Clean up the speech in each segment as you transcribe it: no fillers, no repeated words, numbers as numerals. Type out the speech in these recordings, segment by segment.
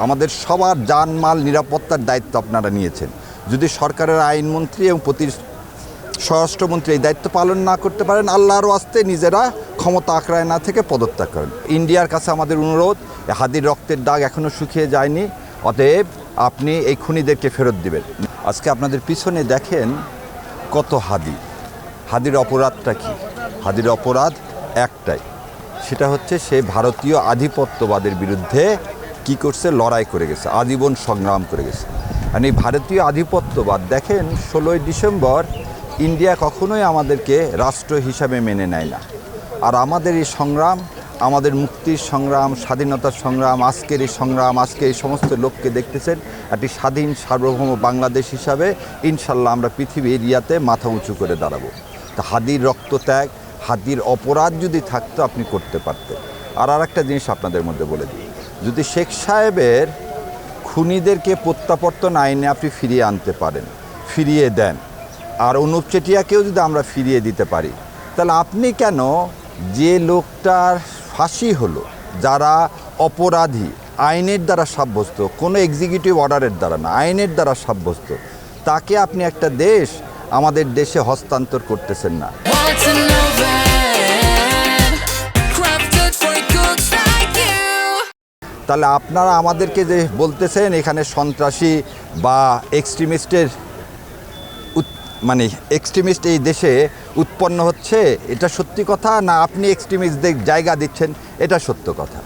আমাদের সবার জানমাল নিরাপত্তার দায়িত্ব আপনারা নিয়েছেন। যদি সরকারের আইনমন্ত্রী এবং স্বরাষ্ট্রমন্ত্রী এই দায়িত্ব পালন না করতে পারেন, আল্লাহর ওয়াস্তে নিজেরা ক্ষমতা আঁকড়ায় না থেকে পদত্যাগ করেন। ইন্ডিয়ার কাছে আমাদের অনুরোধ, হাদির রক্তের দাগ এখনও শুকিয়ে যায়নি, অতএব আপনি এই খুনিদেরকে ফেরত দিবেন। আজকে আপনাদের পিছনে দেখেন কত হাদির অপরাধটা কি? হাদির অপরাধ একটাই, সেটা হচ্ছে সে ভারতীয় আধিপত্যবাদের বিরুদ্ধে কি করছে, লড়াই করে গেছে, আজীবন সংগ্রাম করে গেছে। আর এই ভারতীয় আধিপত্যবাদ দেখেন 16ই ডিসেম্বর ইন্ডিয়া কখনোই আমাদেরকে রাষ্ট্র হিসাবে মেনে নেয় না। আর আমাদের এই সংগ্রাম, আমাদের মুক্তির সংগ্রাম, স্বাধীনতার সংগ্রাম, আজকের এই সংগ্রাম, আজকে এই সমস্ত লোককে দেখতেছেন একটি স্বাধীন সার্বভৌম বাংলাদেশ হিসাবে ইনশাল্লাহ আমরা পৃথিবীর এরিয়াতে মাথা উঁচু করে দাঁড়াবো। তা হাদির রক্তত্যাগ, হাদির অপরাধ যদি থাকতো আপনি করতে পারতেন। আর একটা জিনিস আপনাদের মধ্যে বলে দিই, যদি শেখ সাহেবের খুনিদেরকে প্রত্যাবর্তন আইনে আপনি ফিরিয়ে আনতে পারেন, ফিরিয়ে দেন, আর অনুপ চেটিয়াকেও যদি আমরা ফিরিয়ে দিতে পারি, তাহলে আপনি কেন যে লোকটার ফাঁসি হলো, যারা অপরাধী আইনের দ্বারা সাব্যস্ত, কোনো এক্সিকিউটিভ অর্ডারের দ্বারা না, আইনের দ্বারা সাব্যস্ত, তাকে আপনি একটা দেশ আমাদের দেশে হস্তান্তর করতেছেন না? তাহলে আপনারা আমাদেরকে যে বলতেছেন এখানে সন্ত্রাসী বা এক্সট্রিমিস্ট এই দেশে উৎপন্ন হচ্ছে, এটা সত্যি কথা না? আপনি এক্সট্রিমিস্টদের জায়গা দিচ্ছেন, এটা সত্য কথা।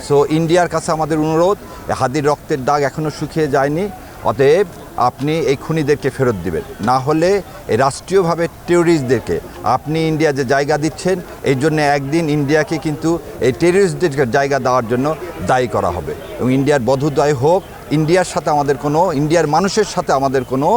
সো ইন্ডিয়ার কাছে আমাদের অনুরোধ, হাদির রক্তের দাগ এখনও শুকিয়ে যায়নি, অতএব আপনি এই খুনিদেরকে ফেরত দিবেন। না হলে এই রাষ্ট্রীয়ভাবে টেররিস্টদেরকে আপনি ইন্ডিয়া যে জায়গা দিচ্ছেন, এই জন্য একদিন ইন্ডিয়াকে কিন্তু এই টেররিস্টদেরকে জায়গা দেওয়ার জন্য দায়ী করা হবে। এবং ইন্ডিয়ার বধূদয় হোক, ইন্ডিয়ার সাথে আমাদের ইন্ডিয়ার মানুষের সাথে আমাদের কোনো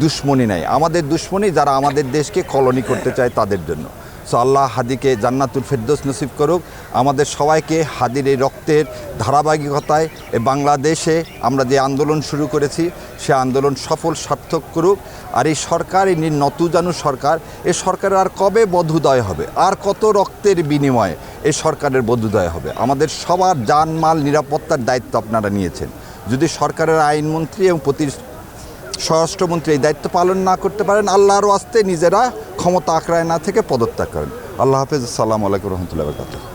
দুশ্মনী নাই। আমাদের দুশ্মনী যারা আমাদের দেশকে কলোনি করতে চায় তাদের জন্য। সো আল্লাহ হাদিকে জান্নাতুল ফেরদৌস নসিব করুক। আমাদের সবাইকে হাদির এই রক্তের ধারাবাহিকতায় বাংলাদেশে আমরা যে আন্দোলন শুরু করেছি, সে আন্দোলন সফল সার্থক করুক। আর এই সরকার, এই নতুজানু সরকার, এই সরকারের আর কবে বধূদয় হবে? আর কত রক্তের বিনিময়ে এই সরকারের বধূদয় হবে? আমাদের সবার জানমাল নিরাপত্তার দায়িত্ব আপনারা নিয়েছেন। যদি সরকারের আইনমন্ত্রী এবং স্বরাষ্ট্রমন্ত্রী এই দায়িত্ব পালন না করতে পারেন, আল্লাহর ওয়াস্তে নিজেরা ক্ষমতা আঁকড়ায় না থেকে পদত্যাগ করেন। আল্লাহ হাফেজ। আসসালামু আলাইকুম রহমতুল্লাহ বরকাতুহু।